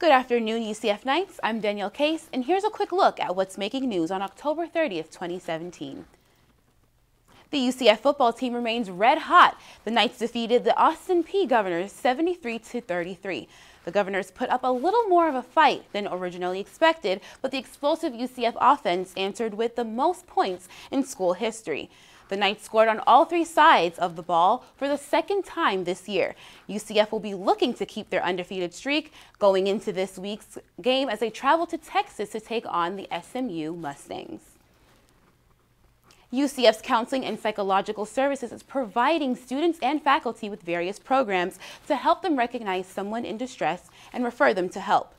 Good afternoon, UCF Knights. I'm Danielle Case, and here's a quick look at what's making news on October 30th, 2017. The UCF football team remains red hot. The Knights defeated the Austin Peay Governors 73-33. The Governors put up a little more of a fight than originally expected, but the explosive UCF offense answered with the most points in school history. The Knights scored on all three sides of the ball for the second time this year. UCF will be looking to keep their undefeated streak going into this week's game as they travel to Texas to take on the SMU Mustangs. UCF's Counseling and Psychological Services is providing students and faculty with various programs to help them recognize someone in distress and refer them to help.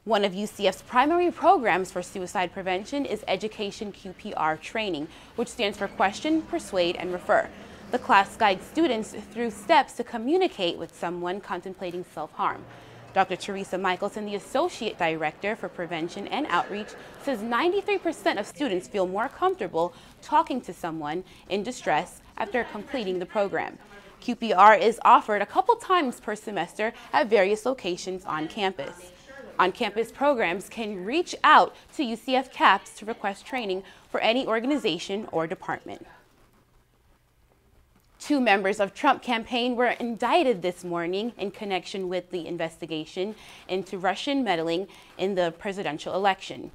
One of UCF's primary programs for suicide prevention is Education QPR Training, which stands for Question, Persuade, and Refer. The class guides students through steps to communicate with someone contemplating self-harm. Dr. Teresa Michelson, the Associate Director for Prevention and Outreach, says 93% of students feel more comfortable talking to someone in distress after completing the program. QPR is offered a couple times per semester at various locations on campus. On-campus programs can reach out to UCF CAPS to request training for any organization or department. Two members of Trump campaign were indicted this morning in connection with the investigation into Russian meddling in the presidential election.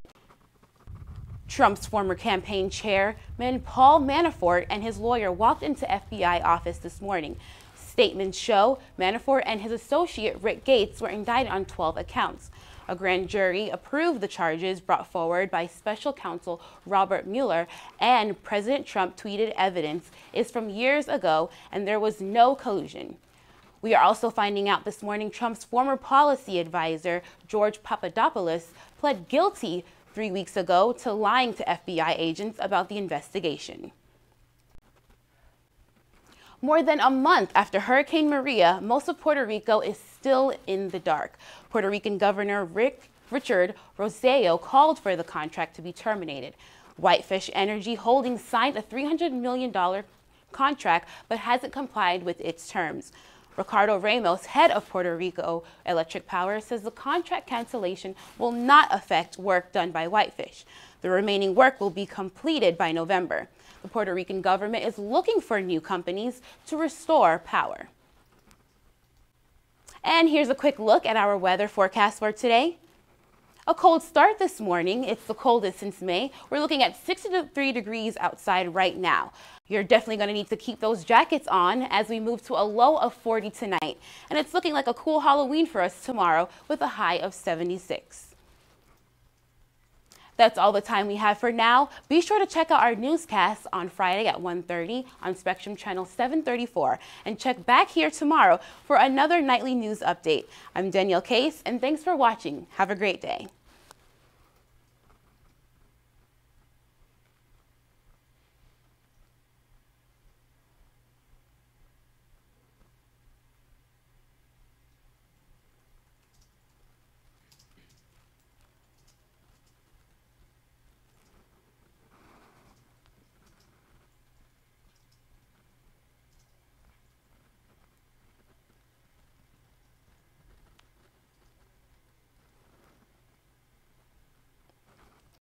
Trump's former campaign chairman, Paul Manafort, and his lawyer walked into FBI office this morning. Statements show Manafort and his associate, Rick Gates, were indicted on 12 accounts. A grand jury approved the charges brought forward by special counsel Robert Mueller, and President Trump tweeted evidence is from years ago and there was no collusion. We are also finding out this morning Trump's former policy advisor, George Papadopoulos, pled guilty 3 weeks ago to lying to FBI agents about the investigation. More than a month after Hurricane Maria, most of Puerto Rico is still in the dark. Puerto Rican Governor Richard Rosselló called for the contract to be terminated. Whitefish Energy Holdings signed a $300 million contract but hasn't complied with its terms. Ricardo Ramos, head of Puerto Rico Electric Power, says the contract cancellation will not affect work done by Whitefish. The remaining work will be completed by November. The Puerto Rican government is looking for new companies to restore power. And here's a quick look at our weather forecast for today. A cold start this morning. It's the coldest since May. We're looking at 63 degrees outside right now. You're definitely going to need to keep those jackets on as we move to a low of 40 tonight. And it's looking like a cool Halloween for us tomorrow with a high of 76. That's all the time we have for now. Be sure to check out our newscasts on Friday at 1:30 on Spectrum Channel 734 and check back here tomorrow for another nightly news update. I'm Danielle Case, and thanks for watching. Have a great day.